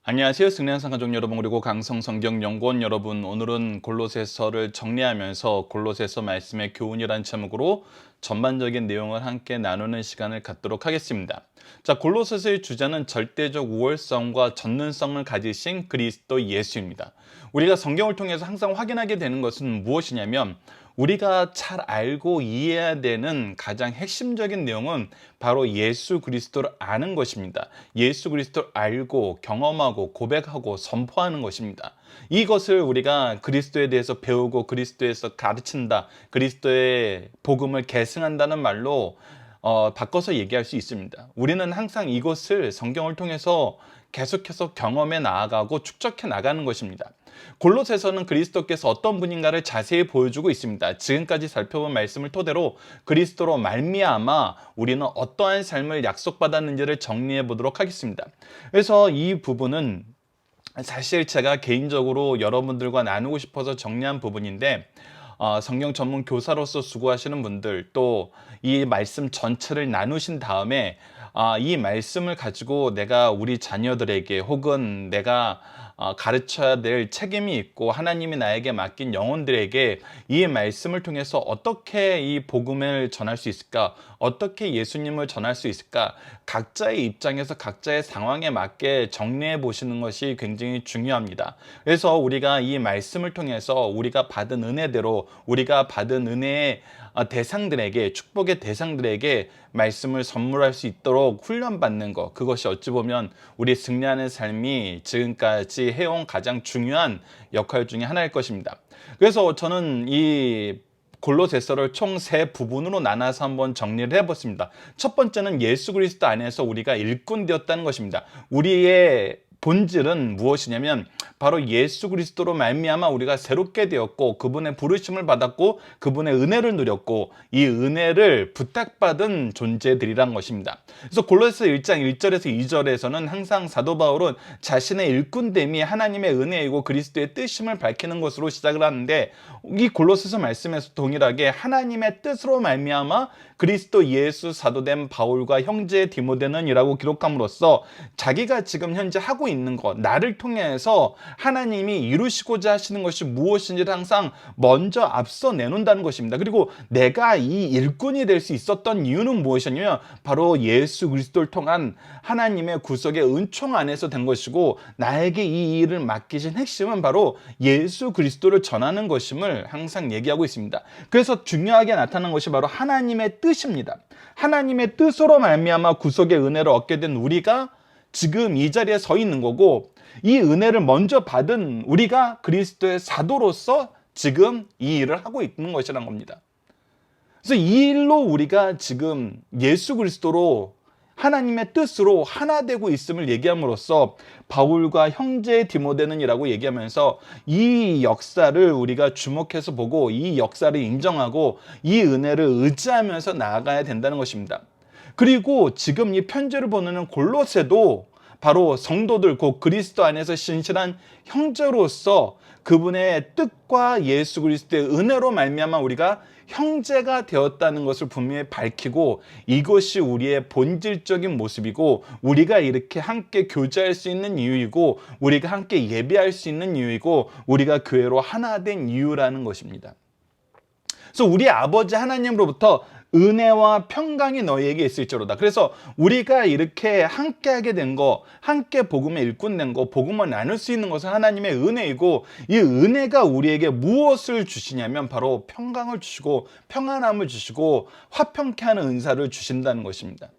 안녕하세요. 승리한상 가족 여러분 그리고 강성성경연구원 여러분, 오늘은 골로새서를 정리하면서 골로새서 말씀의 교훈이란 제목으로 전반적인 내용을 함께 나누는 시간을 갖도록 하겠습니다. 자, 골로새서의 주제는 절대적 우월성과 전능성을 가지신 그리스도 예수입니다. 우리가 성경을 통해서 항상 확인하게 되는 것은 무엇이냐면, 우리가 잘 알고 이해해야 되는 가장 핵심적인 내용은 바로 예수 그리스도를 아는 것입니다. 예수 그리스도를 알고 경험하고 고백하고 선포하는 것입니다. 이것을 우리가 그리스도에 대해서 배우고 그리스도에서 가르친다, 그리스도의 복음을 계승한다는 말로 바꿔서 얘기할 수 있습니다. 우리는 항상 이것을 성경을 통해서 계속해서 경험해 나아가고 축적해 나가는 것입니다. 골로새서는 그리스도께서 어떤 분인가를 자세히 보여주고 있습니다. 지금까지 살펴본 말씀을 토대로 그리스도로 말미암아 우리는 어떠한 삶을 약속받았는지를 정리해 보도록 하겠습니다. 그래서 이 부분은 사실 제가 개인적으로 여러분들과 나누고 싶어서 정리한 부분인데, 성경 전문 교사로서 수고하시는 분들, 또 이 말씀 전체를 나누신 다음에 이 말씀을 가지고 내가 우리 자녀들에게 혹은 내가 가르쳐야 될 책임이 있고 하나님이 나에게 맡긴 영혼들에게 이 말씀을 통해서 어떻게 이 복음을 전할 수 있을까, 어떻게 예수님을 전할 수 있을까, 각자의 입장에서 각자의 상황에 맞게 정리해 보시는 것이 굉장히 중요합니다. 그래서 우리가 이 말씀을 통해서 우리가 받은 은혜대로 우리가 받은 은혜의 대상들에게, 축복의 대상들에게 말씀을 선물할 수 있도록 훈련받는 것, 그것이 어찌 보면 우리 승리하는 삶이 지금까지 해온 가장 중요한 역할 중에 하나일 것입니다. 그래서 저는 이 골로새서를 총 세 부분으로 나눠서 한번 정리를 해봤습니다. 첫 번째는 예수 그리스도 안에서 우리가 일꾼 되었다는 것입니다. 우리의 본질은 무엇이냐면 바로 예수 그리스도로 말미암아 우리가 새롭게 되었고, 그분의 부르심을 받았고, 그분의 은혜를 누렸고, 이 은혜를 부탁받은 존재들이란 것입니다. 그래서 골로새 1장 1절에서 2절에서는 항상 사도 바울은 자신의 일꾼됨이 하나님의 은혜이고 그리스도의 뜻임을 밝히는 것으로 시작을 하는데, 이 골로새서 말씀에서 동일하게 하나님의 뜻으로 말미암아 그리스도 예수 사도된 바울과 형제 디모데는 이라고 기록함으로써 자기가 지금 현재 하고 있는 것, 나를 통해서 하나님이 이루시고자 하시는 것이 무엇인지를 항상 먼저 앞서 내놓는다는 것입니다. 그리고 내가 이 일꾼이 될 수 있었던 이유는 무엇이냐면 바로 예수 그리스도를 통한 하나님의 구속의 은총 안에서 된 것이고, 나에게 이 일을 맡기신 핵심은 바로 예수 그리스도를 전하는 것임을 항상 얘기하고 있습니다. 그래서 중요하게 나타난 것이 바로 하나님의 뜻입니다. 하나님의 뜻으로 말미암아 구속의 은혜를 얻게 된 우리가 지금 이 자리에 서 있는 거고, 이 은혜를 먼저 받은 우리가 그리스도의 사도로서 지금 이 일을 하고 있는 것이라는 겁니다. 그래서 이 일로 우리가 지금 예수 그리스도로 하나님의 뜻으로 하나 되고 있음을 얘기함으로써 바울과 형제 디모데는 이라고 얘기하면서 이 역사를 우리가 주목해서 보고 이 역사를 인정하고 이 은혜를 의지하면서 나아가야 된다는 것입니다. 그리고 지금 이 편지를 보내는 골로새도 바로 성도들, 곧 그리스도 안에서 신실한 형제로서 그분의 뜻과 예수 그리스도의 은혜로 말미암아 우리가 형제가 되었다는 것을 분명히 밝히고, 이것이 우리의 본질적인 모습이고 우리가 이렇게 함께 교제할 수 있는 이유이고 우리가 함께 예배할 수 있는 이유이고 우리가 교회로 하나 된 이유라는 것입니다. 그래서 우리 아버지 하나님으로부터 은혜와 평강이 너희에게 있을지로다. 그래서 우리가 이렇게 함께하게 된 거, 함께 복음의 일꾼 된 거, 복음을 나눌 수 있는 것은 하나님의 은혜이고, 이 은혜가 우리에게 무엇을 주시냐면 바로 평강을 주시고 평안함을 주시고 화평케 하는 은사를 주신다는 것입니다.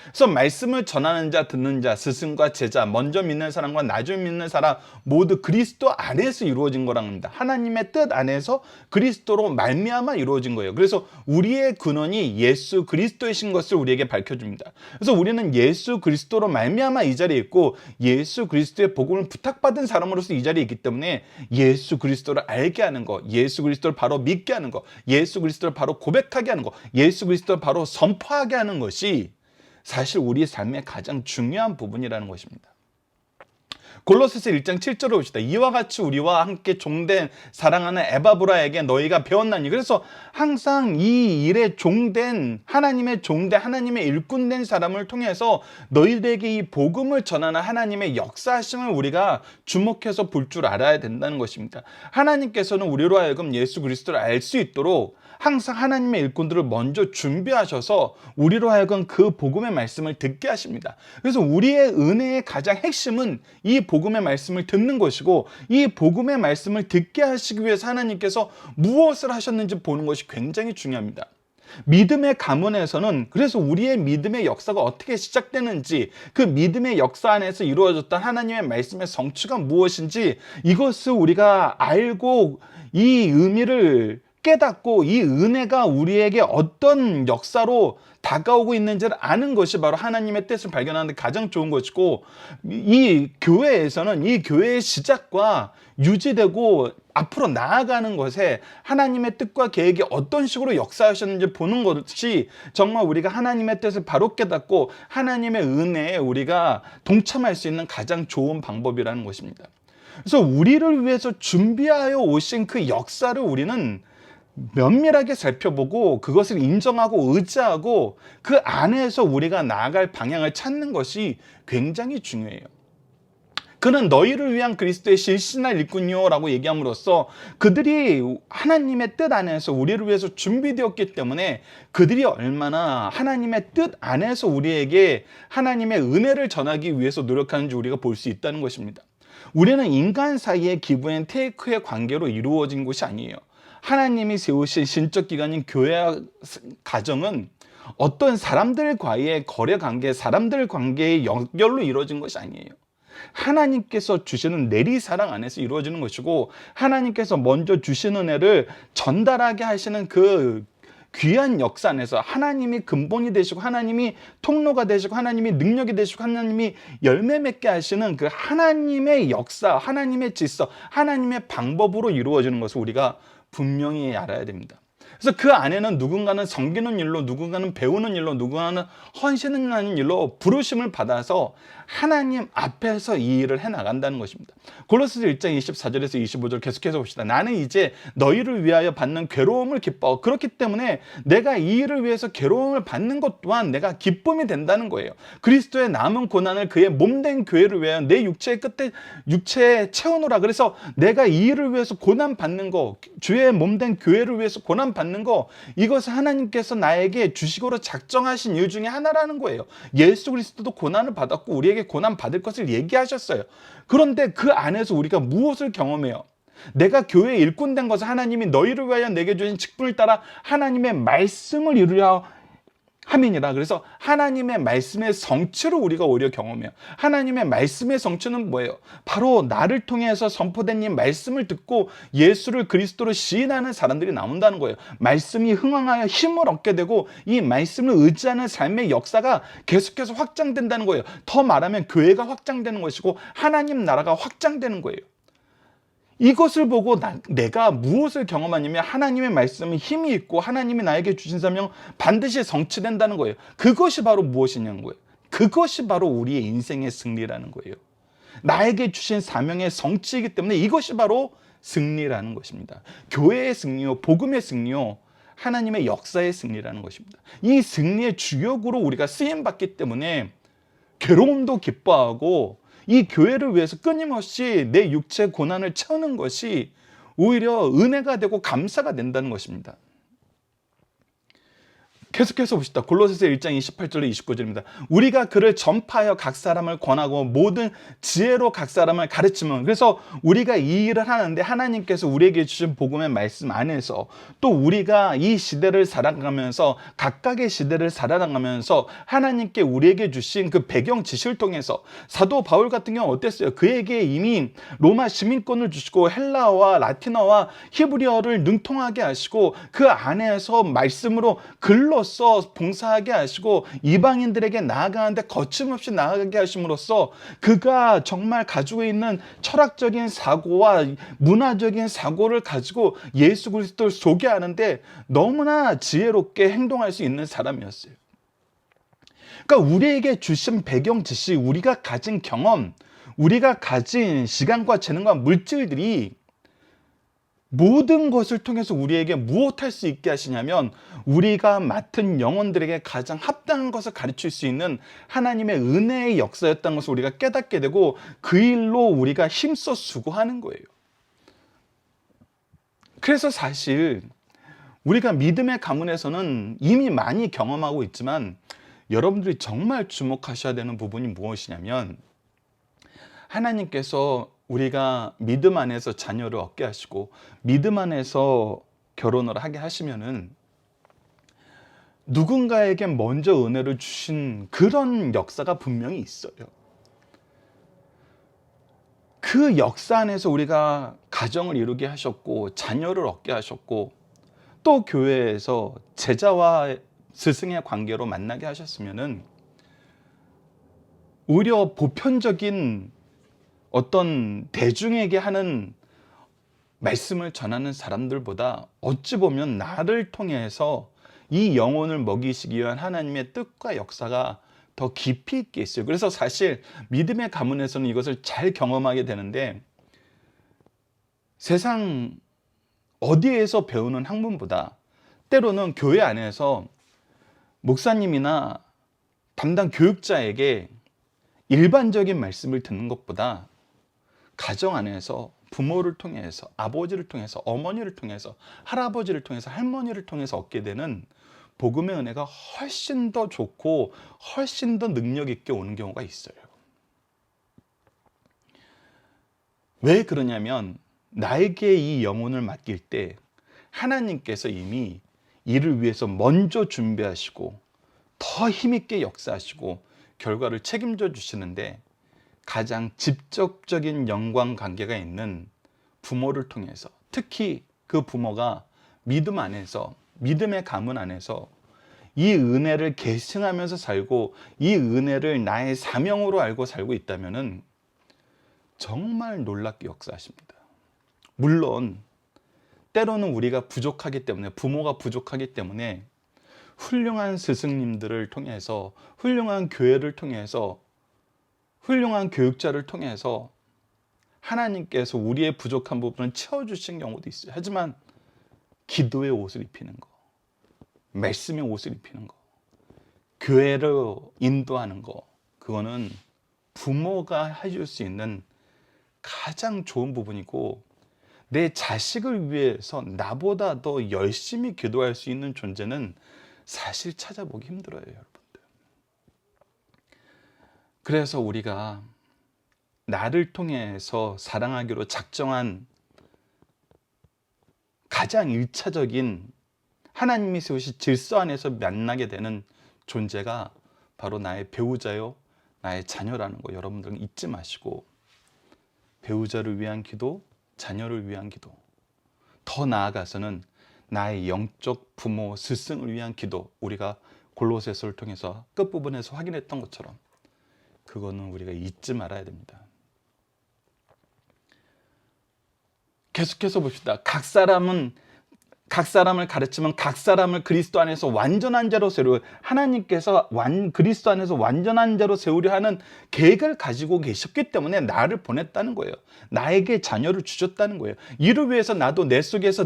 그래서 말씀을 전하는 자, 듣는 자, 스승과 제자, 먼저 믿는 사람과 나중에 믿는 사람 모두 그리스도 안에서 이루어진 거라는 겁니다. 하나님의 뜻 안에서 그리스도로 말미암아 이루어진 거예요. 그래서 우리의 근원이 예수 그리스도이신 것을 우리에게 밝혀줍니다. 그래서 우리는 예수 그리스도로 말미암아 이 자리에 있고, 예수 그리스도의 복음을 부탁받은 사람으로서 이 자리에 있기 때문에 예수 그리스도를 알게 하는 것, 예수 그리스도를 바로 믿게 하는 것, 예수 그리스도를 바로 고백하게 하는 것, 예수 그리스도를 바로 선포하게 하는 것이 사실 우리의 삶의 가장 중요한 부분이라는 것입니다. 골로새서 1장 7절을 봅시다. 이와 같이 우리와 함께 종된 사랑하는 에바브라에게 너희가 배웠나니. 그래서 항상 이 일에 종된 하나님의 종된 하나님의 일꾼된 사람을 통해서 너희들에게 이 복음을 전하는 하나님의 역사하심을 우리가 주목해서 볼 줄 알아야 된다는 것입니다. 하나님께서는 우리로 하여금 예수 그리스도를 알 수 있도록 항상 하나님의 일꾼들을 먼저 준비하셔서 우리로 하여금 그 복음의 말씀을 듣게 하십니다. 그래서 우리의 은혜의 가장 핵심은 이 복음의 말씀을 듣는 것이고, 이 복음의 말씀을 듣게 하시기 위해서 하나님께서 무엇을 하셨는지 보는 것이 굉장히 중요합니다. 믿음의 가문에서는 그래서 우리의 믿음의 역사가 어떻게 시작되는지, 그 믿음의 역사 안에서 이루어졌던 하나님의 말씀의 성취가 무엇인지, 이것을 우리가 알고 이 의미를 깨닫고 이 은혜가 우리에게 어떤 역사로 다가오고 있는지를 아는 것이 바로 하나님의 뜻을 발견하는 데 가장 좋은 것이고, 이 교회에서는 이 교회의 시작과 유지되고 앞으로 나아가는 것에 하나님의 뜻과 계획이 어떤 식으로 역사하셨는지 보는 것이 정말 우리가 하나님의 뜻을 바로 깨닫고 하나님의 은혜에 우리가 동참할 수 있는 가장 좋은 방법이라는 것입니다. 그래서 우리를 위해서 준비하여 오신 그 역사를 우리는 면밀하게 살펴보고 그것을 인정하고 의지하고 그 안에서 우리가 나아갈 방향을 찾는 것이 굉장히 중요해요. 그는 너희를 위한 그리스도의 실신할 일꾼이요 라고 얘기함으로써 그들이 하나님의 뜻 안에서 우리를 위해서 준비되었기 때문에 그들이 얼마나 하나님의 뜻 안에서 우리에게 하나님의 은혜를 전하기 위해서 노력하는지 우리가 볼 수 있다는 것입니다. 우리는 인간 사이의 기브 앤 테이크의 관계로 이루어진 것이 아니에요. 하나님이 세우신 신적 기관인 교회와 가정은 어떤 사람들과의 거래 관계, 사람들 관계의 연결로 이루어진 것이 아니에요. 하나님께서 주시는 내리사랑 안에서 이루어지는 것이고, 하나님께서 먼저 주신 은혜를 전달하게 하시는 그 귀한 역사 안에서 하나님이 근본이 되시고 하나님이 통로가 되시고 하나님이 능력이 되시고 하나님이 열매 맺게 하시는 그 하나님의 역사, 하나님의 질서, 하나님의 방법으로 이루어지는 것을 우리가 분명히 알아야 됩니다. 그래서 그 안에는 누군가는 섬기는 일로, 누군가는 배우는 일로, 누군가는 헌신하는 일로 부르심을 받아서 하나님 앞에서 이 일을 해나간다는 것입니다. 골로새서 1장 24절에서 25절 계속해서 봅시다. 나는 이제 너희를 위하여 받는 괴로움을 기뻐. 그렇기 때문에 내가 이 일을 위해서 괴로움을 받는 것 또한 내가 기쁨이 된다는 거예요. 그리스도의 남은 고난을 그의 몸된 교회를 위하여 내 육체의 끝에 육체에 채우노라. 그래서 내가 이 일을 위해서 고난받는 거, 주의 몸된 교회를 위해서 고난받는 거, 이것을 하나님께서 나에게 주식으로 작정하신 이유 중에 하나라는 거예요. 예수 그리스도도 고난을 받았고 우리에게 고난 받을 것을 얘기하셨어요. 그런데 그 안에서 우리가 무엇을 경험해요? 내가 교회의 일꾼 된 것은 하나님이 너희를 위하여 내게 주신 직분을 따라 하나님의 말씀을 이루려 함이니라. 그래서 하나님의 말씀의 성취를 우리가 오히려 경험해요. 하나님의 말씀의 성취는 뭐예요? 바로 나를 통해서 선포된 이 말씀을 듣고 예수를 그리스도로 시인하는 사람들이 나온다는 거예요. 말씀이 흥황하여 힘을 얻게 되고 이 말씀을 의지하는 삶의 역사가 계속해서 확장된다는 거예요. 더 말하면 교회가 확장되는 것이고 하나님 나라가 확장되는 거예요. 이것을 보고 내가 무엇을 경험하냐면 하나님의 말씀이 힘이 있고 하나님이 나에게 주신 사명 반드시 성취된다는 거예요. 그것이 바로 무엇이냐는 거예요. 그것이 바로 우리의 인생의 승리라는 거예요. 나에게 주신 사명의 성취이기 때문에 이것이 바로 승리라는 것입니다. 교회의 승리요, 복음의 승리요, 하나님의 역사의 승리라는 것입니다. 이 승리의 주역으로 우리가 쓰임받기 때문에 괴로움도 기뻐하고 이 교회를 위해서 끊임없이 내 육체의 고난을 채우는 것이 오히려 은혜가 되고 감사가 된다는 것입니다. 계속해서 봅시다. 골로새서 1장 28절로 29절입니다. 우리가 그를 전파하여 각 사람을 권하고 모든 지혜로 각 사람을 가르치면, 그래서 우리가 이 일을 하는데 하나님께서 우리에게 주신 복음의 말씀 안에서 또 우리가 이 시대를 살아가면서 각각의 시대를 살아가면서 하나님께 우리에게 주신 그 배경 지시를 통해서 사도 바울 같은 경우는 어땠어요? 그에게 이미 로마 시민권을 주시고 헬라어와 라틴어와 히브리어를 능통하게 하시고 그 안에서 말씀으로 글로 봉사하게 하시고 이방인들에게 나아가는데 거침없이 나아가게 하심으로써 그가 정말 가지고 있는 철학적인 사고와 문화적인 사고를 가지고 예수 그리스도를 소개하는데 너무나 지혜롭게 행동할 수 있는 사람이었어요. 그러니까 우리에게 주신 배경 지시, 우리가 가진 경험, 우리가 가진 시간과 재능과 물질들이 모든 것을 통해서 우리에게 무엇할 수 있게 하시냐면 우리가 맡은 영혼들에게 가장 합당한 것을 가르칠 수 있는 하나님의 은혜의 역사였다는 것을 우리가 깨닫게 되고 그 일로 우리가 힘써 수고하는 거예요. 그래서 사실 우리가 믿음의 가문에서는 이미 많이 경험하고 있지만 여러분들이 정말 주목하셔야 되는 부분이 무엇이냐면 하나님께서 우리가 믿음 안에서 자녀를 얻게 하시고 믿음 안에서 결혼을 하게 하시면은 누군가에게 먼저 은혜를 주신 그런 역사가 분명히 있어요. 그 역사 안에서 우리가 가정을 이루게 하셨고 자녀를 얻게 하셨고 또 교회에서 제자와 스승의 관계로 만나게 하셨으면은 오히려 보편적인 어떤 대중에게 하는 말씀을 전하는 사람들보다 어찌 보면 나를 통해서 이 영혼을 먹이시기 위한 하나님의 뜻과 역사가 더 깊이 있게 있어요. 그래서 사실 믿음의 가문에서는 이것을 잘 경험하게 되는데 세상 어디에서 배우는 학문보다 때로는 교회 안에서 목사님이나 담당 교육자에게 일반적인 말씀을 듣는 것보다 가정 안에서 부모를 통해서 아버지를 통해서 어머니를 통해서 할아버지를 통해서 할머니를 통해서 얻게 되는 복음의 은혜가 훨씬 더 좋고 훨씬 더 능력 있게 오는 경우가 있어요. 왜 그러냐면 나에게 이 영혼을 맡길 때 하나님께서 이미 이를 위해서 먼저 준비하시고 더 힘있게 역사하시고 결과를 책임져 주시는데 가장 직접적인 연관 관계가 있는 부모를 통해서 특히 그 부모가 믿음 안에서 믿음의 가문 안에서 이 은혜를 계승하면서 살고 이 은혜를 나의 사명으로 알고 살고 있다면은 정말 놀랍게 역사하십니다. 물론 때로는 우리가 부족하기 때문에 부모가 부족하기 때문에 훌륭한 스승님들을 통해서 훌륭한 교회를 통해서 훌륭한 교육자를 통해서 하나님께서 우리의 부족한 부분을 채워주신 경우도 있어요. 하지만 기도의 옷을 입히는 거, 말씀의 옷을 입히는 거, 교회로 인도하는 거, 그거는 부모가 해줄 수 있는 가장 좋은 부분이고 내 자식을 위해서 나보다 더 열심히 기도할 수 있는 존재는 사실 찾아보기 힘들어요, 여러분들. 그래서 우리가 나를 통해서 사랑하기로 작정한 가장 1차적인 하나님이 세우신 질서 안에서 만나게 되는 존재가 바로 나의 배우자요, 나의 자녀라는 거 여러분들은 잊지 마시고 배우자를 위한 기도, 자녀를 위한 기도, 더 나아가서는 나의 영적 부모, 스승을 위한 기도, 우리가 골로새서를 통해서 끝부분에서 확인했던 것처럼 그거는 우리가 잊지 말아야 됩니다. 계속해서 봅시다. 각 사람을 가르치면 각 사람을 그리스도 안에서 완전한 자로 세우려 하나님께서 그리스도 안에서 완전한 자로 세우려 하는 계획을 가지고 계셨기 때문에 나를 보냈다는 거예요. 나에게 자녀를 주셨다는 거예요. 이를 위해서 나도 내 속에서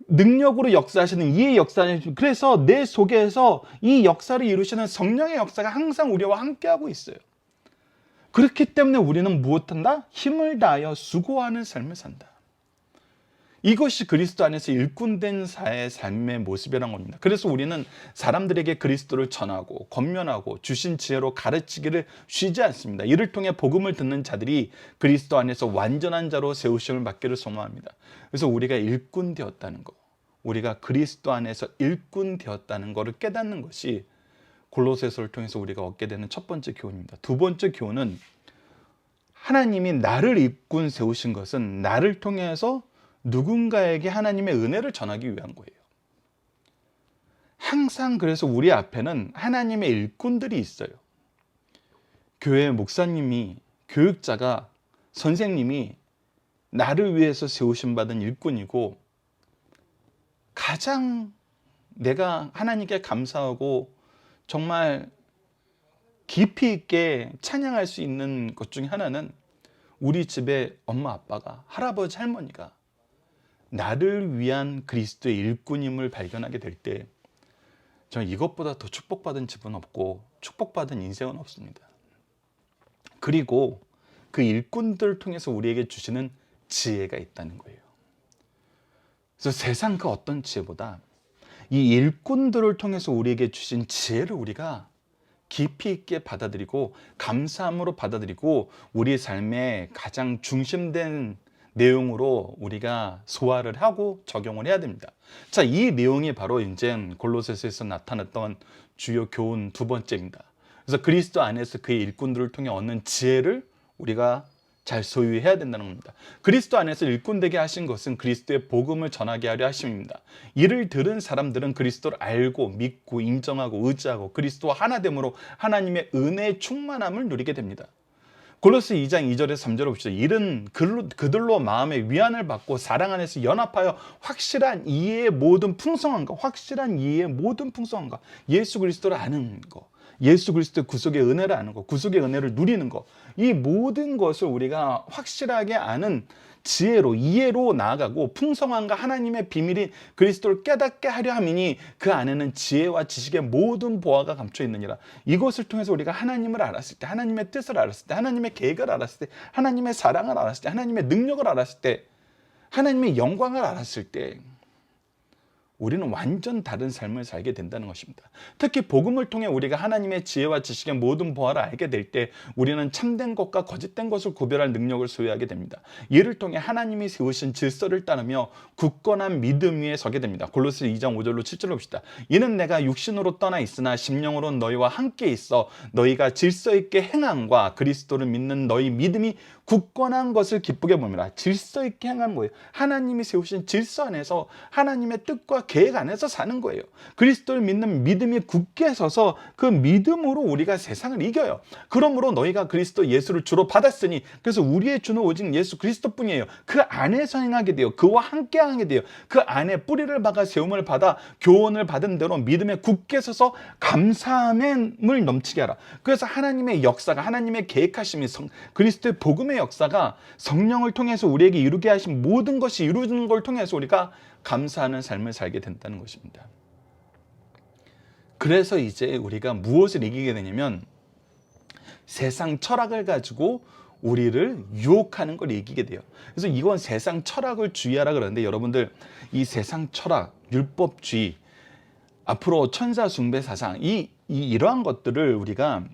능력으로 역사하시는 이의 역사를, 그래서 내 속에서 이 역사를 이루시는 성령의 역사가 항상 우리와 함께하고 있어요. 그렇기 때문에 우리는 무엇한다? 힘을 다하여 수고하는 삶을 산다. 이것이 그리스도 안에서 일꾼된 자의 삶의 모습이란 겁니다. 그래서 우리는 사람들에게 그리스도를 전하고 권면하고 주신 지혜로 가르치기를 쉬지 않습니다. 이를 통해 복음을 듣는 자들이 그리스도 안에서 완전한 자로 세우심을 받기를 소망합니다. 그래서 우리가 일꾼 되었다는 것, 우리가 그리스도 안에서 일꾼 되었다는 것을 깨닫는 것이 골로새서를 통해서 우리가 얻게 되는 첫 번째 교훈입니다. 두 번째 교훈은 하나님이 나를 일꾼 세우신 것은 나를 통해서 누군가에게 하나님의 은혜를 전하기 위한 거예요. 항상 그래서 우리 앞에는 하나님의 일꾼들이 있어요. 교회 목사님이, 교육자가, 선생님이 나를 위해서 세우심 받은 일꾼이고 가장 내가 하나님께 감사하고 정말 깊이 있게 찬양할 수 있는 것 중에 하나는 우리 집에 엄마 아빠가, 할아버지 할머니가 나를 위한 그리스도의 일꾼임을 발견하게 될 때 저는 이것보다 더 축복받은 집은 없고 축복받은 인생은 없습니다. 그리고 그 일꾼들을 통해서 우리에게 주시는 지혜가 있다는 거예요. 그래서 세상 그 어떤 지혜보다 이 일꾼들을 통해서 우리에게 주신 지혜를 우리가 깊이 있게 받아들이고 감사함으로 받아들이고 우리 삶의 가장 중심된 내용으로 우리가 소화를 하고 적용을 해야 됩니다. 자, 이 내용이 바로 이제 골로새서에서 나타났던 주요 교훈 두 번째입니다. 그래서 그리스도 안에서 그의 일꾼들을 통해 얻는 지혜를 우리가 잘 소유해야 된다는 겁니다. 그리스도 안에서 일꾼 되게 하신 것은 그리스도의 복음을 전하게 하려 하심입니다. 이를 들은 사람들은 그리스도를 알고 믿고 인정하고 의지하고 그리스도와 하나됨으로 하나님의 은혜의 충만함을 누리게 됩니다. 골로새 2장 2절에서 3절을 봅시다. 이른 그들로 마음의 위안을 받고 사랑 안에서 연합하여 확실한 이해의 모든 풍성함과 예수 그리스도를 아는 거, 예수 그리스도의 구속의 은혜를 아는 거, 구속의 은혜를 누리는 거, 이 모든 것을 우리가 확실하게 아는 지혜로, 이해로 나아가고 풍성함과 하나님의 비밀인 그리스도를 깨닫게 하려 함이니 그 안에는 지혜와 지식의 모든 보화가 감춰 있느니라. 이것을 통해서 우리가 하나님을 알았을 때, 하나님의 뜻을 알았을 때, 하나님의 계획을 알았을 때, 하나님의 사랑을 알았을 때, 하나님의 능력을 알았을 때, 하나님의 영광을 알았을 때 우리는 완전 다른 삶을 살게 된다는 것입니다. 특히 복음을 통해 우리가 하나님의 지혜와 지식의 모든 보화를 알게 될 때 우리는 참된 것과 거짓된 것을 구별할 능력을 소유하게 됩니다. 이를 통해 하나님이 세우신 질서를 따르며 굳건한 믿음 위에 서게 됩니다. 골로새 2장 5절로 7절로 봅시다. 이는 내가 육신으로 떠나 있으나 심령으로 너희와 함께 있어 너희가 질서 있게 행함과 그리스도를 믿는 너희 믿음이 굳건한 것을 기쁘게 봅니다. 질서 있게 행하는 거예요. 하나님이 세우신 질서 안에서 하나님의 뜻과 계획 안에서 사는 거예요. 그리스도를 믿는 믿음이 굳게 서서 그 믿음으로 우리가 세상을 이겨요. 그러므로 너희가 그리스도 예수를 주로 받았으니, 그래서 우리의 주는 오직 예수 그리스도뿐이에요. 그 안에서 행하게 돼요. 그와 함께 하게 돼요. 그 안에 뿌리를 박아 세움을 받아 교훈을 받은 대로 믿음에 굳게 서서 감사함을 넘치게 하라. 그래서 하나님의 역사가, 하나님의 계획하심이 그리스도의 복음의 역사가 성령을 통해서 우리에게 이루게 하신 모든 것이 이루어지는 걸 통해서 우리가 감사하는 삶을 살게 된다는 것입니다. 그래서 이제 우리가 무엇을 이기게 되냐면 세상 철학을 가지고 우리를 유혹하는 걸 이기게 돼요. 그래서 이건 세상 철학을 주의하라 그러는데, 여러분들 이 세상 철학, 율법주의, 앞으로 천사 숭배 사상, 이러한 것들을 우리가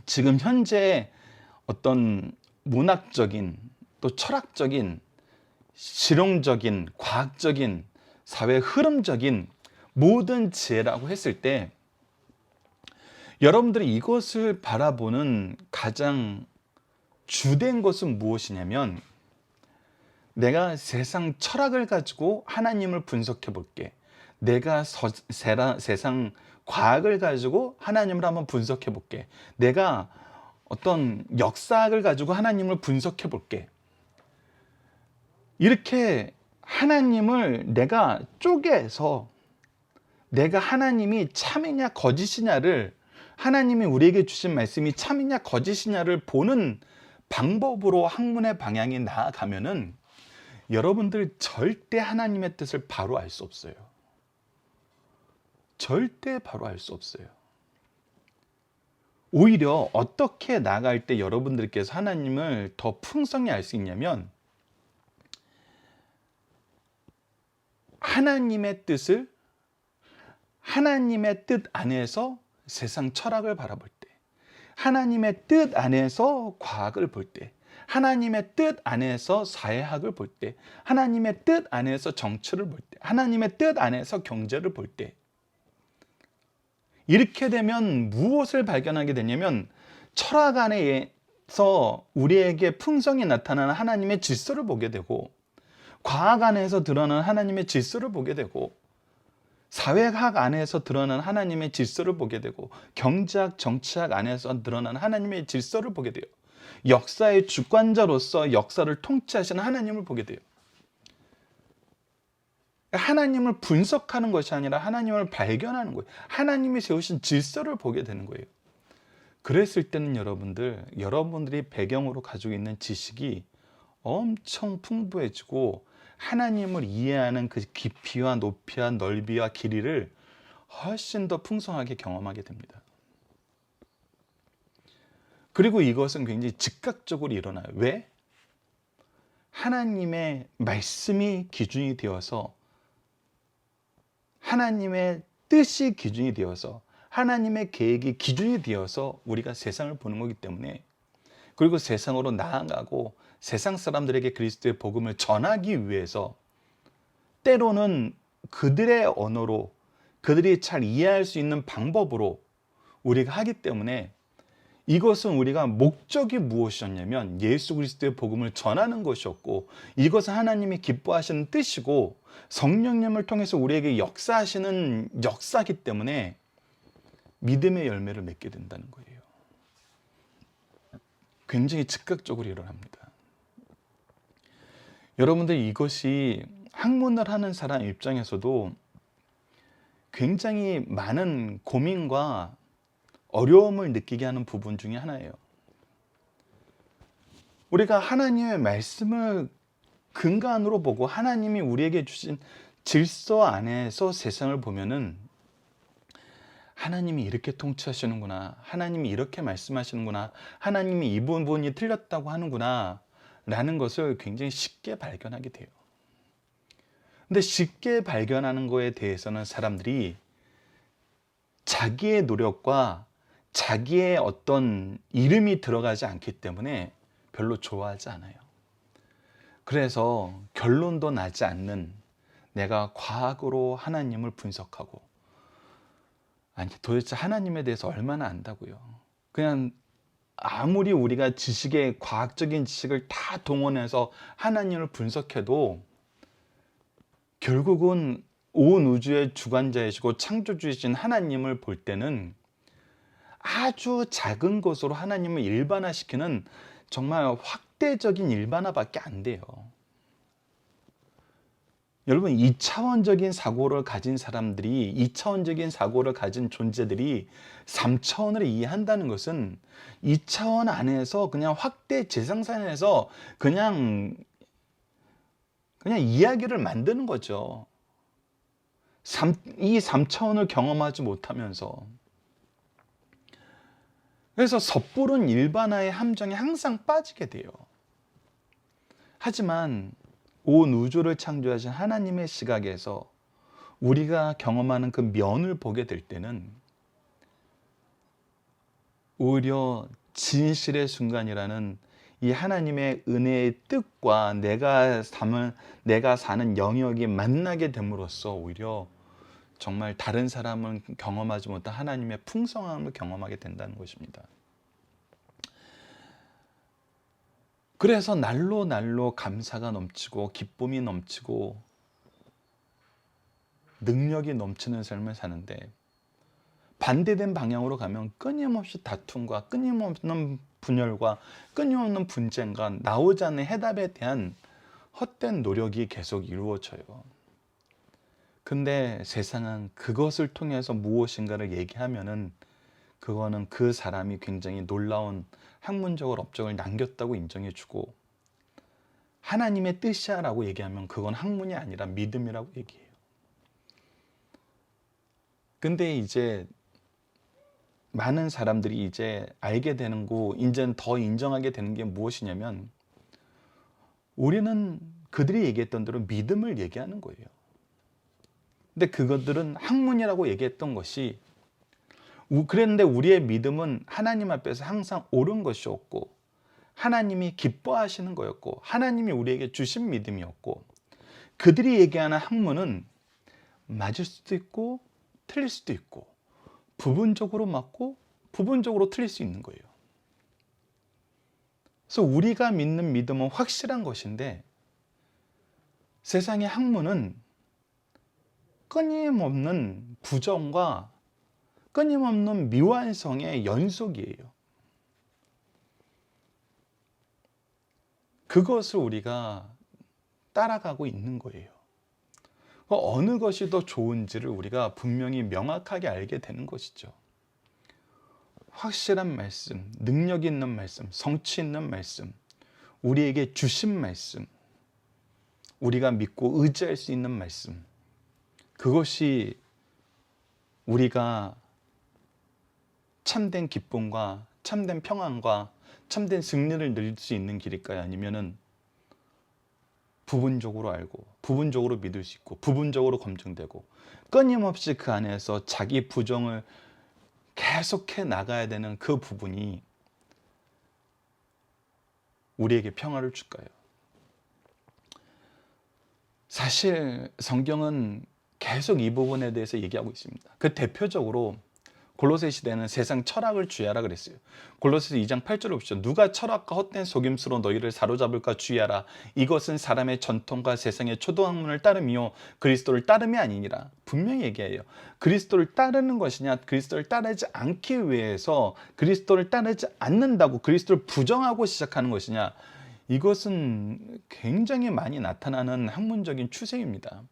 지금 현재 어떤 문학적인 또 철학적인 실용적인 과학적인 사회 흐름적인 모든 지혜라고 했을 때 여러분들이 이것을 바라보는 가장 주된 것은 무엇이냐면, 내가 세상 철학을 가지고 하나님을 분석해 볼게, 내가 세상 과학을 가지고 하나님을 한번 분석해 볼게, 내가 어떤 역사학을 가지고 하나님을 분석해 볼게, 이렇게 하나님을 내가 쪼개서 내가 하나님이 참이냐 거짓이냐를, 하나님이 우리에게 주신 말씀이 참이냐 거짓이냐를 보는 방법으로 학문의 방향이 나아가면은 여러분들 절대 하나님의 뜻을 바로 알 수 없어요. 절대 바로 알 수 없어요. 오히려 어떻게 나아갈 때 여러분들께서 하나님을 더 풍성히 알 수 있냐면, 하나님의 뜻을, 하나님의 뜻 안에서 세상 철학을 바라볼 때, 하나님의 뜻 안에서 과학을 볼 때, 하나님의 뜻 안에서 사회학을 볼 때, 하나님의 뜻 안에서 정치를 볼 때, 하나님의 뜻 안에서 경제를 볼 때, 이렇게 되면 무엇을 발견하게 되냐면 철학 안에서 우리에게 풍성히 나타나는 하나님의 질서를 보게 되고, 과학 안에서 드러나는 하나님의 질서를 보게 되고, 사회학 안에서 드러나는 하나님의 질서를 보게 되고, 경제학, 정치학 안에서 드러나는 하나님의 질서를 보게 돼요. 역사의 주관자로서 역사를 통치하시는 하나님을 보게 돼요. 하나님을 분석하는 것이 아니라 하나님을 발견하는 거예요. 하나님이 세우신 질서를 보게 되는 거예요. 그랬을 때는 여러분들이 배경으로 가지고 있는 지식이 엄청 풍부해지고 하나님을 이해하는 그 깊이와 높이와 넓이와 길이를 훨씬 더 풍성하게 경험하게 됩니다. 그리고 이것은 굉장히 즉각적으로 일어나요. 왜? 하나님의 말씀이 기준이 되어서, 하나님의 뜻이 기준이 되어서, 하나님의 계획이 기준이 되어서 우리가 세상을 보는 거기 때문에, 그리고 세상으로 나아가고 세상 사람들에게 그리스도의 복음을 전하기 위해서 때로는 그들의 언어로, 그들이 잘 이해할 수 있는 방법으로 우리가 하기 때문에, 이것은 우리가 목적이 무엇이었냐면 예수 그리스도의 복음을 전하는 것이었고, 이것은 하나님이 기뻐하시는 뜻이고 성령님을 통해서 우리에게 역사하시는 역사이기 때문에 믿음의 열매를 맺게 된다는 거예요. 굉장히 즉각적으로 일어납니다. 여러분들, 이것이 학문을 하는 사람 입장에서도 굉장히 많은 고민과 어려움을 느끼게 하는 부분 중에 하나예요. 우리가 하나님의 말씀을 근간으로 보고 하나님이 우리에게 주신 질서 안에서 세상을 보면은 하나님이 이렇게 통치하시는구나, 하나님이 이렇게 말씀하시는구나, 하나님이 이 부분이 틀렸다고 하는구나 라는 것을 굉장히 쉽게 발견하게 돼요. 근데 쉽게 발견하는 거에 대해서는 사람들이 자기의 노력과 자기의 어떤 이름이 들어가지 않기 때문에 별로 좋아하지 않아요. 그래서 결론도 나지 않는, 내가 과학으로 하나님을 분석하고, 아니 도대체 하나님에 대해서 얼마나 안다고요. 그냥 아무리 우리가 과학적인 지식을 다 동원해서 하나님을 분석해도 결국은 온 우주의 주관자이시고 창조주이신 하나님을 볼 때는 아주 작은 것으로 하나님을 일반화시키는 정말 확대적인 일반화밖에 안 돼요. 여러분, 2차원적인 사고를 가진 사람들이, 2차원적인 사고를 가진 존재들이 3차원을 이해한다는 것은 2차원 안에서 그냥 확대 재생산해서 그냥 이야기를 만드는 거죠. 이 3차원을 경험하지 못하면서. 그래서 섣부른 일반화의 함정에 항상 빠지게 돼요. 하지만 온 우주를 창조하신 하나님의 시각에서 우리가 경험하는 그 면을 보게 될 때는 오히려 진실의 순간이라는 이 하나님의 은혜의 뜻과 내가 사는 영역이 만나게 됨으로써 오히려 정말 다른 사람은 경험하지 못한 하나님의 풍성함을 경험하게 된다는 것입니다. 그래서 날로 날로 감사가 넘치고 기쁨이 넘치고 능력이 넘치는 삶을 사는데, 반대된 방향으로 가면 끊임없이 다툼과 끊임없는 분열과 끊임없는 분쟁과 나오지 않는 해답에 대한 헛된 노력이 계속 이루어져요. 근데 세상은 그것을 통해서 무엇인가를 얘기하면은 그거는 그 사람이 굉장히 놀라운 학문적으로 업적을 남겼다고 인정해주고, 하나님의 뜻이야 라고 얘기하면 그건 학문이 아니라 믿음이라고 얘기해요. 근데 이제 많은 사람들이 이제 알게 되는 거, 이제는 더 인정하게 되는 게 무엇이냐면, 우리는 그들이 얘기했던 대로 믿음을 얘기하는 거예요. 근데 그것들은 학문이라고 얘기했던 것이, 그랬는데 우리의 믿음은 하나님 앞에서 항상 옳은 것이었고, 하나님이 기뻐하시는 거였고, 하나님이 우리에게 주신 믿음이었고, 그들이 얘기하는 학문은 맞을 수도 있고 틀릴 수도 있고, 부분적으로 맞고 부분적으로 틀릴 수 있는 거예요. 그래서 우리가 믿는 믿음은 확실한 것인데, 세상의 학문은 끊임없는 부정과 끊임없는 미완성의 연속이에요. 그것을 우리가 따라가고 있는 거예요. 어느 것이 더 좋은지를 우리가 분명히 명확하게 알게 되는 것이죠. 확실한 말씀, 능력 있는 말씀, 성취 있는 말씀, 우리에게 주신 말씀, 우리가 믿고 의지할 수 있는 말씀, 그것이 우리가 참된 기쁨과 참된 평안과 참된 승리를 누릴 수 있는 길일까요? 아니면은 부분적으로 알고 부분적으로 믿을 수 있고 부분적으로 검증되고 끊임없이 그 안에서 자기 부정을 계속해 나가야 되는 그 부분이 우리에게 평화를 줄까요? 사실 성경은 계속 이 부분에 대해서 얘기하고 있습니다. 그 대표적으로 골로새 시대는 세상 철학을 주의하라 그랬어요. 골로새서 2장 8절을 보시죠. 누가 철학과 헛된 속임수로 너희를 사로잡을까 주의하라. 이것은 사람의 전통과 세상의 초등학문을 따름이요 그리스도를 따름이 아니니라. 분명히 얘기해요. 그리스도를 따르는 것이냐 그리스도를 따르지 않기 위해서 그리스도를 따르지 않는다고 그리스도를 부정하고 시작하는 것이냐, 이것은 굉장히 많이 나타나는 학문적인 추세입니다.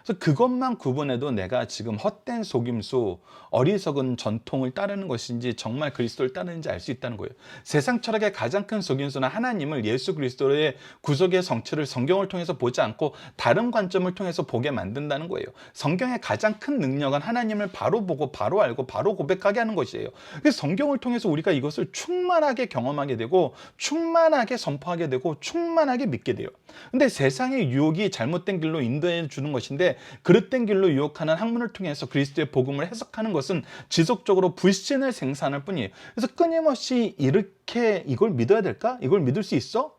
그래서 그것만 구분해도 내가 지금 헛된 속임수, 어리석은 전통을 따르는 것인지 정말 그리스도를 따르는지 알 수 있다는 거예요. 세상 철학의 가장 큰 속임수는 하나님을, 예수 그리스도의 구속의 성취를 성경을 통해서 보지 않고 다른 관점을 통해서 보게 만든다는 거예요. 성경의 가장 큰 능력은 하나님을 바로 보고 바로 알고 바로 고백하게 하는 것이에요. 그래서 성경을 통해서 우리가 이것을 충만하게 경험하게 되고 충만하게 선포하게 되고 충만하게 믿게 돼요. 근데 세상의 유혹이 잘못된 길로 인도해 주는 것인데 그릇된 길로 유혹하는 학문을 통해서 그리스도의 복음을 해석하는 것은 지속적으로 불신을 생산할 뿐이에요. 그래서 끊임없이 이렇게 이걸 믿어야 될까? 이걸 믿을 수 있어?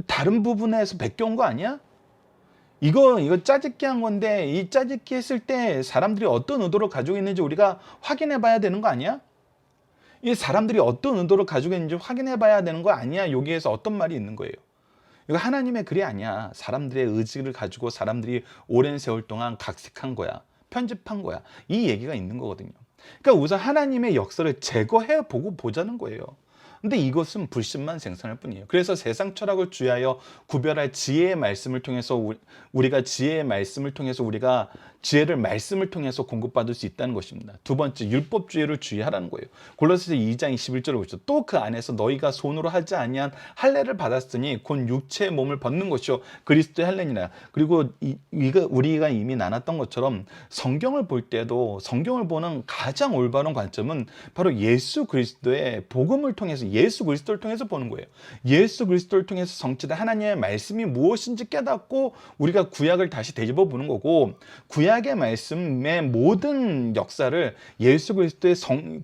다른 부분에서 베껴온 거 아니야? 이거 짜집기 한 건데 이 짜집기 했을 때 사람들이 어떤 의도를 가지고 있는지 우리가 확인해 봐야 되는 거 아니야? 이 사람들이 어떤 의도를 가지고 있는지 확인해 봐야 되는 거 아니야? 여기에서 어떤 말이 있는 거예요? 이거 하나님의 글이 아니야. 사람들의 의지를 가지고 사람들이 오랜 세월 동안 각색한 거야. 편집한 거야. 이 얘기가 있는 거거든요. 그러니까 우선 하나님의 역사를 제거해 보고 보자는 거예요. 근데 이것은 불신만 생산할 뿐이에요. 그래서 세상 철학을 주의하여 구별할 지혜의 말씀을 통해서 우리가 지혜의 말씀을 통해서 우리가 지혜를 말씀을 통해서 공급받을 수 있다는 것입니다. 두 번째, 율법주의를 주의하라는 거예요. 골로새서 2장 21절을 보시죠. 또 그 안에서 너희가 손으로 하지 아니한 할례를 받았으니 곧 육체의 몸을 벗는 것이요 그리스도의 할례니라. 그리고 우리가 이미 나눴던 것처럼 성경을 볼 때도 성경을 보는 가장 올바른 관점은 바로 예수 그리스도의 복음을 통해서 예수 그리스도를 통해서 보는 거예요. 예수 그리스도를 통해서 성취된 하나님의 말씀이 무엇인지 깨닫고 우리가 구약을 다시 되짚어 보는 거고, 구약의 말씀의 모든 역사를 예수 그리스도의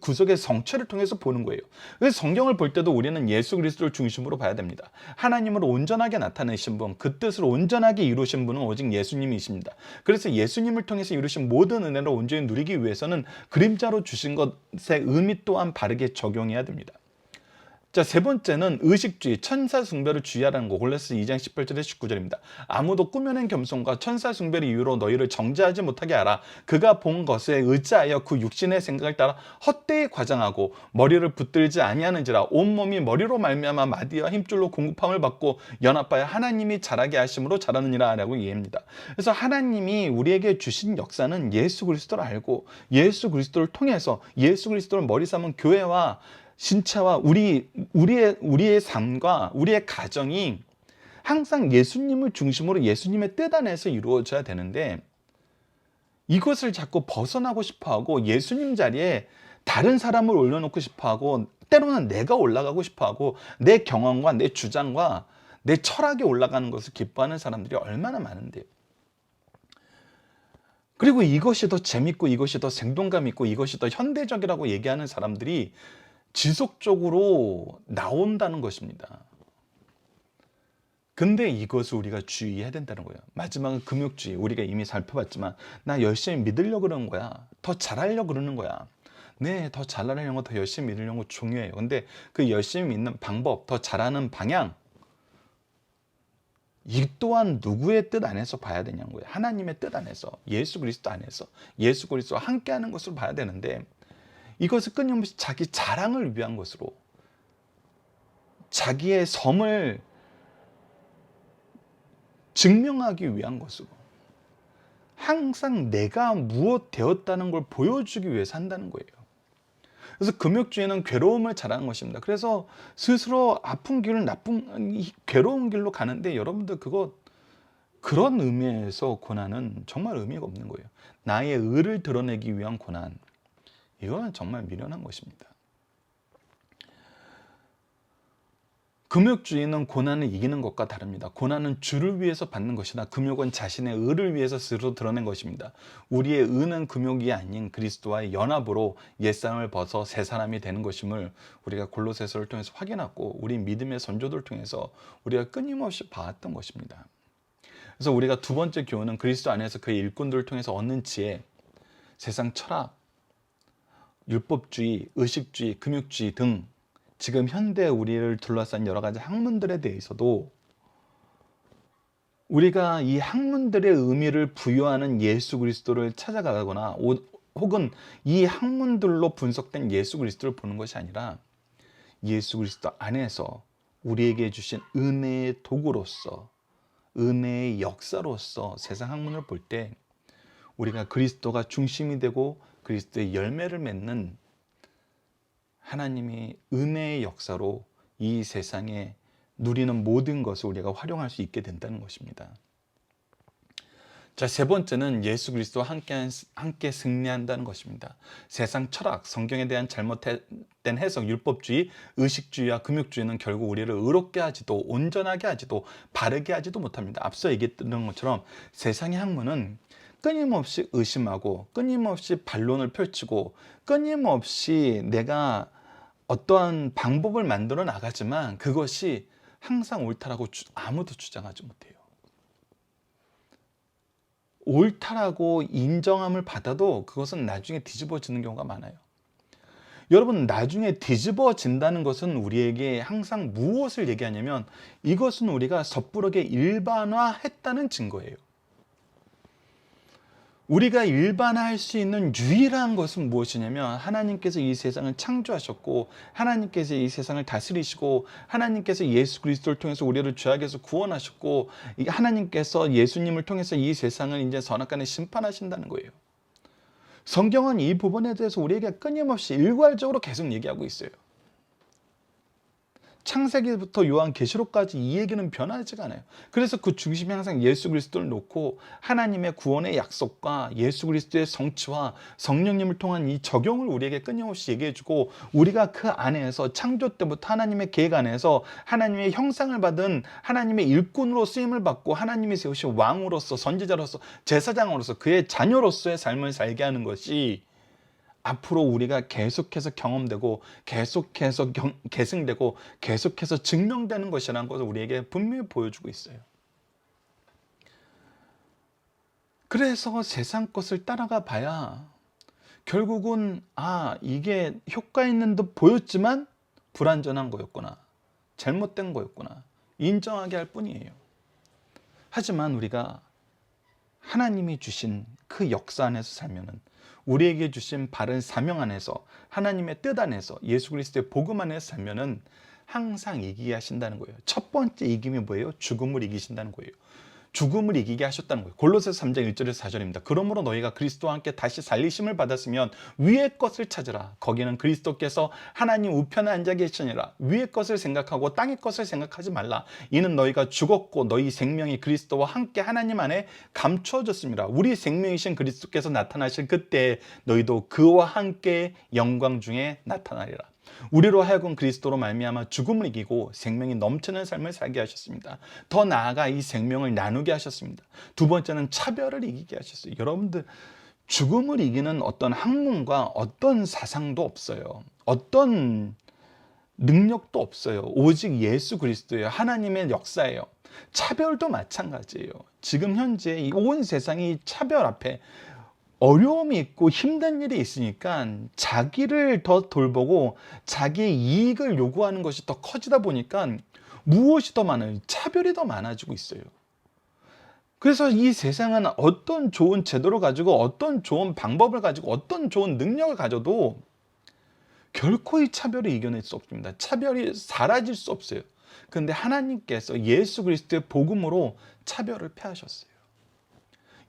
구속의 성취를 통해서 보는 거예요. 그래서 성경을 볼 때도 우리는 예수 그리스도를 중심으로 봐야 됩니다. 하나님으로 온전하게 나타내신 분, 그 뜻을 온전하게 이루신 분은 오직 예수님이십니다. 그래서 예수님을 통해서 이루신 모든 은혜를 온전히 누리기 위해서는 그림자로 주신 것의 의미 또한 바르게 적용해야 됩니다. 자, 세 번째는 의식주의, 천사 숭배를 주의하라는 거. 골로새 2장 18절에 19절입니다. 아무도 꾸며낸 겸손과 천사 숭배를 이유로 너희를 정죄하지 못하게 하라. 그가 본 것에 의지하여 그 육신의 생각을 따라 헛되이 과장하고 머리를 붙들지 아니하는지라. 온몸이 머리로 말미암아 마디와 힘줄로 공급함을 받고 연합하여 하나님이 자라게 하심으로 자라느니라 라고 얘기합니다. 그래서 하나님이 우리에게 주신 역사는 예수 그리스도를 알고 예수 그리스도를 통해서 예수 그리스도를 머리 삼은 교회와 신체와 우리의 삶과 우리의 가정이 항상 예수님을 중심으로 예수님의 뜻 안에서 이루어져야 되는데, 이것을 자꾸 벗어나고 싶어하고 예수님 자리에 다른 사람을 올려놓고 싶어하고 때로는 내가 올라가고 싶어하고 내 경험과 내 주장과 내 철학이 올라가는 것을 기뻐하는 사람들이 얼마나 많은데요. 그리고 이것이 더 재밌고 이것이 더 생동감 있고 이것이 더 현대적이라고 얘기하는 사람들이 지속적으로 나온다는 것입니다. 근데 이것을 우리가 주의해야 된다는 거예요. 마지막은 금욕주의. 우리가 이미 살펴봤지만 나 열심히 믿으려고 그러는 거야. 더 잘하려고 그러는 거야. 네, 더 잘하려고 더 열심히 믿으려고 중요해요. 근데 그 열심히 믿는 방법, 더 잘하는 방향, 이 또한 누구의 뜻 안에서 봐야 되냐는 거예요. 하나님의 뜻 안에서, 예수 그리스도 안에서, 예수 그리스도와 함께하는 것으로 봐야 되는데, 이것을 끊임없이 자기 자랑을 위한 것으로, 자기의 섬을 증명하기 위한 것으로, 항상 내가 무엇 되었다는 걸 보여주기 위해서 한다는 거예요. 그래서 금욕주의는 괴로움을 잘하는 것입니다. 그래서 스스로 아픈 길을 괴로운 길로 가는데 여러분들 그런 의미에서 고난은 정말 의미가 없는 거예요. 나의 의를 드러내기 위한 고난, 이거는 정말 미련한 것입니다. 금욕주의는 고난을 이기는 것과 다릅니다. 고난은 주를 위해서 받는 것이나 금욕은 자신의 의를 위해서 스스로 드러낸 것입니다. 우리의 의는 금욕이 아닌 그리스도와의 연합으로 옛사람을 벗어 새 사람이 되는 것임을 우리가 골로새서를 통해서 확인하고 우리 믿음의 선조들을 통해서 우리가 끊임없이 봐왔던 것입니다. 그래서 우리가 두 번째 교훈은 그리스도 안에서 그의 일꾼들을 통해서 얻는 지혜, 세상 철학, 율법주의, 의식주의, 금욕주의 등 지금 현대 우리를 둘러싼 여러 가지 학문들에 대해서도 우리가 이 학문들의 의미를 부여하는 예수 그리스도를 찾아가거나 혹은 이 학문들로 분석된 예수 그리스도를 보는 것이 아니라 예수 그리스도 안에서 우리에게 주신 은혜의 도구로서, 은혜의 역사로서 세상 학문을 볼 때 우리가 그리스도가 중심이 되고 그리스도의 열매를 맺는 하나님이 은혜의 역사로 이 세상에 누리는 모든 것을 우리가 활용할 수 있게 된다는 것입니다. 자, 세 번째는 예수 그리스도와 함께 승리한다는 것입니다. 세상 철학, 성경에 대한 잘못된 해석, 율법주의, 의식주의와 금욕주의는 결국 우리를 의롭게 하지도 온전하게 하지도 바르게 하지도 못합니다. 앞서 얘기했던 것처럼 세상의 학문은 끊임없이 의심하고 끊임없이 반론을 펼치고 끊임없이 내가 어떠한 방법을 만들어 나가지만 그것이 항상 옳다라고 아무도 주장하지 못해요. 옳다라고 인정함을 받아도 그것은 나중에 뒤집어지는 경우가 많아요. 여러분, 나중에 뒤집어진다는 것은 우리에게 항상 무엇을 얘기하냐면 이것은 우리가 섣부르게 일반화했다는 증거예요. 우리가 일반화할 수 있는 유일한 것은 무엇이냐면 하나님께서 이 세상을 창조하셨고 하나님께서 이 세상을 다스리시고 하나님께서 예수 그리스도를 통해서 우리를 죄악에서 구원하셨고 하나님께서 예수님을 통해서 이 세상을 이제 선악간에 심판하신다는 거예요. 성경은 이 부분에 대해서 우리에게 끊임없이 일괄적으로 계속 얘기하고 있어요. 창세기부터 요한계시록까지 이 얘기는 변하지가 않아요. 그래서 그 중심에 항상 예수 그리스도를 놓고 하나님의 구원의 약속과 예수 그리스도의 성취와 성령님을 통한 이 적용을 우리에게 끊임없이 얘기해주고 우리가 그 안에서 창조 때부터 하나님의 계획 안에서 하나님의 형상을 받은 하나님의 일꾼으로 쓰임을 받고 하나님이 세우신 왕으로서 선지자로서 제사장으로서 그의 자녀로서의 삶을 살게 하는 것이 앞으로 우리가 계속해서 경험되고 계속해서 계승되고 계속해서 증명되는 것이라는 것을 우리에게 분명히 보여주고 있어요. 그래서 세상 것을 따라가 봐야 결국은 이게 효과 있는 듯 보였지만 불완전한 거였구나, 잘못된 거였구나 인정하게 할 뿐이에요. 하지만 우리가 하나님이 주신 그 역사 안에서 살면은 우리에게 주신 바른 사명 안에서 하나님의 뜻 안에서 예수 그리스도의 복음 안에서 살면은 항상 이기게 하신다는 거예요. 첫 번째 이김이 뭐예요? 죽음을 이기신다는 거예요. 죽음을 이기게 하셨다는 거예요. 골로새서 3장 1절에서 4절입니다. 그러므로 너희가 그리스도와 함께 다시 살리심을 받았으면 위의 것을 찾으라. 거기는 그리스도께서 하나님 우편에 앉아 계시니라. 위의 것을 생각하고 땅의 것을 생각하지 말라. 이는 너희가 죽었고 너희 생명이 그리스도와 함께 하나님 안에 감추어졌습니다. 우리 생명이신 그리스도께서 나타나실 그때 너희도 그와 함께 영광 중에 나타나리라. 우리로 하여금 그리스도로 말미암아 죽음을 이기고 생명이 넘치는 삶을 살게 하셨습니다. 더 나아가 이 생명을 나누게 하셨습니다. 두 번째는 차별을 이기게 하셨어요. 여러분들, 죽음을 이기는 어떤 학문과 어떤 사상도 없어요. 어떤 능력도 없어요. 오직 예수 그리스도예요. 하나님의 역사예요. 차별도 마찬가지예요. 지금 현재 이 온 세상이 차별 앞에 어려움이 있고 힘든 일이 있으니까 자기를 더 돌보고 자기의 이익을 요구하는 것이 더 커지다 보니까 무엇이 더 많아요? 차별이 더 많아지고 있어요. 그래서 이 세상은 어떤 좋은 제도를 가지고 어떤 좋은 방법을 가지고 어떤 좋은 능력을 가져도 결코 이 차별을 이겨낼 수 없습니다. 차별이 사라질 수 없어요. 그런데 하나님께서 예수 그리스도의 복음으로 차별을 폐하셨어요.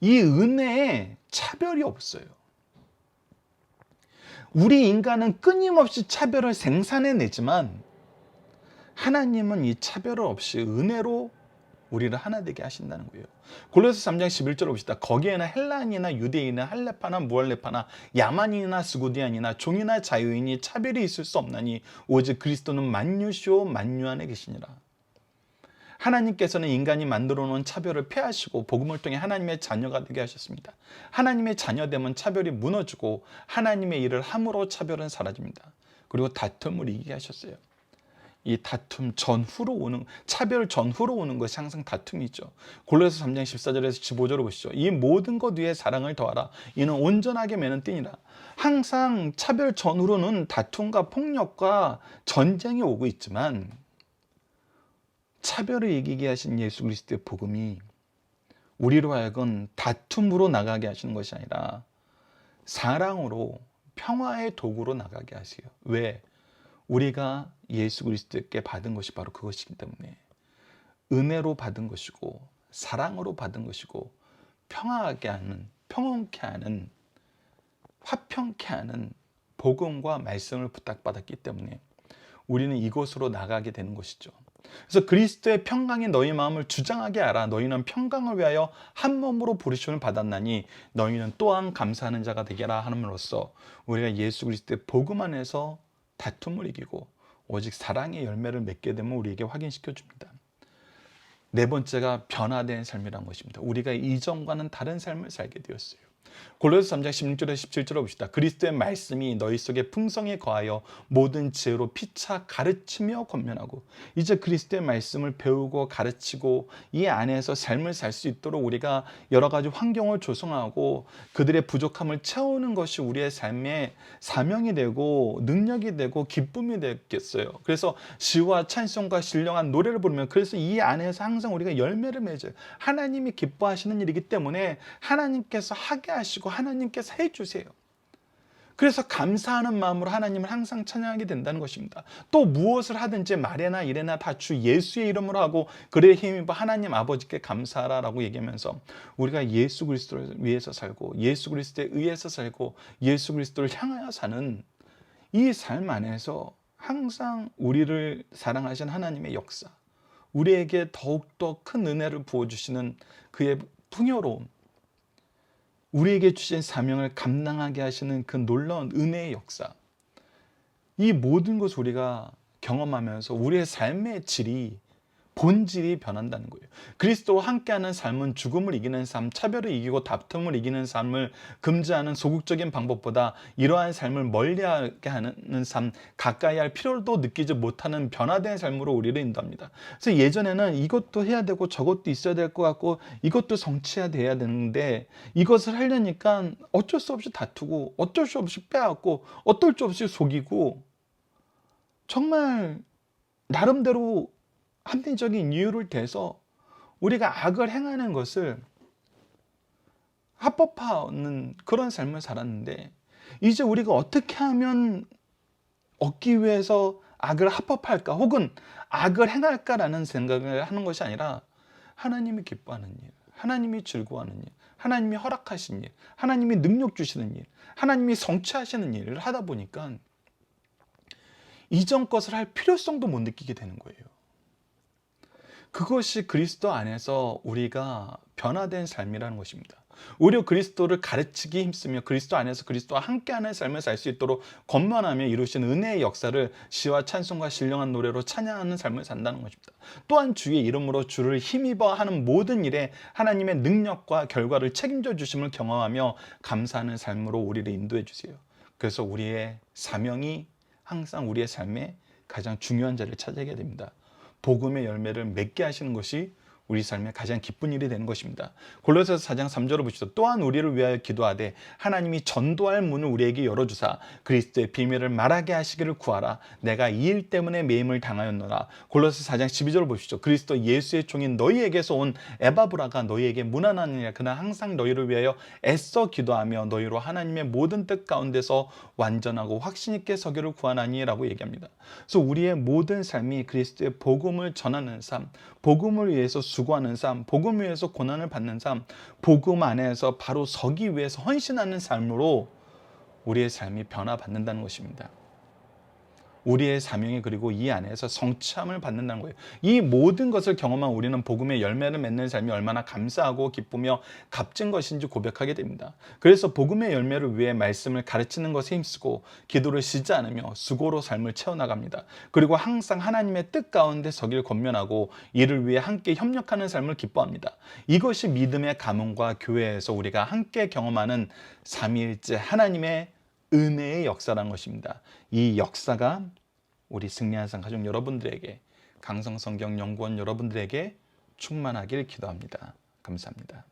이 은혜에 차별이 없어요. 우리 인간은 끊임없이 차별을 생산해내지만 하나님은 이 차별을 없이 은혜로 우리를 하나 되게 하신다는 거예요. 골로새 3장 11절을 봅시다. 거기에는 헬라인이나 유대인이나 할레파나 무할레파나 야만인이나 스고디안이나 종이나 자유인이 차별이 있을 수 없나니 오직 그리스도는 만유시오 만유 안에 계시니라. 하나님께서는 인간이 만들어 놓은 차별을 폐하시고 복음을 통해 하나님의 자녀가 되게 하셨습니다. 하나님의 자녀됨은 차별이 무너지고 하나님의 일을 함으로 차별은 사라집니다. 그리고 다툼을 이기게 하셨어요. 이 다툼 전후로 오는, 차별 전후로 오는 것이 항상 다툼이죠. 골로새 3장 14절에서 15절을 보시죠. 이 모든 것 위에 사랑을 더하라. 이는 온전하게 매는 띠니라. 항상 차별 전후로는 다툼과 폭력과 전쟁이 오고 있지만 차별을 이기게 하신 예수 그리스도의 복음이 우리로 하여금 다툼으로 나가게 하시는 것이 아니라 사랑으로, 평화의 도구로 나가게 하세요. 왜? 우리가 예수 그리스도께 받은 것이 바로 그것이기 때문에 은혜로 받은 것이고 사랑으로 받은 것이고 평화하게 하는, 평온케 하는, 화평케 하는 복음과 말씀을 부탁받았기 때문에 우리는 이곳으로 나가게 되는 것이죠. 그래서 그리스도의 평강이 너희 마음을 주장하게 하라. 너희는 평강을 위하여 한 몸으로 부르심을 받았나니 너희는 또한 감사하는 자가 되게라 함으로써 우리가 예수 그리스도의 복음 안에서 다툼을 이기고 오직 사랑의 열매를 맺게 되면 우리에게 확인시켜 줍니다. 네 번째가 변화된 삶이라는 것입니다. 우리가 이전과는 다른 삶을 살게 되었어요. 골로새 3장 16절에서 17절을 봅시다. 그리스도의 말씀이 너희 속에 풍성히 거하여 모든 지혜로 피차 가르치며 권면하고. 이제 그리스도의 말씀을 배우고 가르치고 이 안에서 삶을 살 수 있도록 우리가 여러 가지 환경을 조성하고 그들의 부족함을 채우는 것이 우리의 삶의 사명이 되고 능력이 되고 기쁨이 되겠어요. 그래서 시와 찬송과 신령한 노래를 부르면, 그래서 이 안에서 항상 우리가 열매를 맺어요. 하나님이 기뻐하시는 일이기 때문에 하나님께서 하게 하시고 하나님께서 해주세요. 그래서 감사하는 마음으로 하나님을 항상 찬양하게 된다는 것입니다. 또 무엇을 하든지 말에나 일에나 다 주 예수의 이름으로 하고 그의 힘입어 하나님 아버지께 감사하라라고 얘기하면서 우리가 예수 그리스도를 위해서 살고 예수 그리스도에 의해서 살고 예수 그리스도를 향하여 사는 이 삶 안에서 항상 우리를 사랑하신 하나님의 역사, 우리에게 더욱더 큰 은혜를 부어주시는 그의 풍요로움, 우리에게 주신 사명을 감당하게 하시는 그 놀라운 은혜의 역사, 이 모든 것을 우리가 경험하면서 우리의 삶의 질이, 본질이 변한다는 거예요. 그리스도와 함께하는 삶은 죽음을 이기는 삶, 차별을 이기고 다툼을 이기는 삶을 금지하는 소극적인 방법보다 이러한 삶을 멀리하게 하는 삶, 가까이 할 필요도 느끼지 못하는 변화된 삶으로 우리를 인도합니다. 그래서 예전에는 이것도 해야 되고 저것도 있어야 될 것 같고 이것도 성취해야 돼야 되는데 이것을 하려니까 어쩔 수 없이 다투고 어쩔 수 없이 빼앗고 어쩔 수 없이 속이고 정말 나름대로 합리적인 이유를 대서 우리가 악을 행하는 것을 합법화하는 그런 삶을 살았는데, 이제 우리가 어떻게 하면 얻기 위해서 악을 합법할까 혹은 악을 행할까라는 생각을 하는 것이 아니라 하나님이 기뻐하는 일, 하나님이 즐거워하는 일, 하나님이 허락하신 일, 하나님이 능력 주시는 일, 하나님이 성취하시는 일을 하다 보니까 이전 것을 할 필요성도 못 느끼게 되는 거예요. 그것이 그리스도 안에서 우리가 변화된 삶이라는 것입니다. 오히려 그리스도를 가르치기 힘쓰며 그리스도 안에서 그리스도와 함께하는 삶을 살 수 있도록 권면하며 이루신 은혜의 역사를 시와 찬송과 신령한 노래로 찬양하는 삶을 산다는 것입니다. 또한 주의 이름으로 주를 힘입어 하는 모든 일에 하나님의 능력과 결과를 책임져 주심을 경험하며 감사하는 삶으로 우리를 인도해 주세요. 그래서 우리의 사명이 항상 우리의 삶에 가장 중요한 자리를 차지하게 됩니다. 복음의 열매를 맺게 하시는 것이 우리 삶의 가장 기쁜 일이 되는 것입니다. 골로새서 4장 3절을 보시죠. 또한 우리를 위하여 기도하되 하나님이 전도할 문을 우리에게 열어주사 그리스도의 비밀을 말하게 하시기를 구하라. 내가 이 일 때문에 매임을 당하였노라. 골로새 4장 12절을 보시죠. 그리스도 예수의 종인 너희에게서 온 에바브라가 너희에게 무난하느냐. 그나 항상 너희를 위하여 애써 기도하며 너희로 하나님의 모든 뜻 가운데서 완전하고 확신 있게 서기를 구하나니 라고 얘기합니다. 그래서 우리의 모든 삶이 그리스도의 복음을 전하는 삶, 복음을 위해서 수고하는 삶, 복음 위해서 고난을 받는 삶, 복음 안에서 바로 서기 위해서 헌신하는 삶으로 우리의 삶이 변화받는다는 것입니다. 우리의 사명이 그리고 이 안에서 성취함을 받는다는 거예요. 이 모든 것을 경험한 우리는 복음의 열매를 맺는 삶이 얼마나 감사하고 기쁘며 값진 것인지 고백하게 됩니다. 그래서 복음의 열매를 위해 말씀을 가르치는 것에 힘쓰고 기도를 쉬지 않으며 수고로 삶을 채워나갑니다. 그리고 항상 하나님의 뜻 가운데 서길 권면하고 이를 위해 함께 협력하는 삶을 기뻐합니다. 이것이 믿음의 가문과 교회에서 우리가 함께 경험하는 삼위일체 하나님의 은혜의 역사라는 것입니다. 이 역사가 우리 승리한상 가족 여러분들에게, 강성성경 연구원 여러분들에게 충만하길 기도합니다. 감사합니다.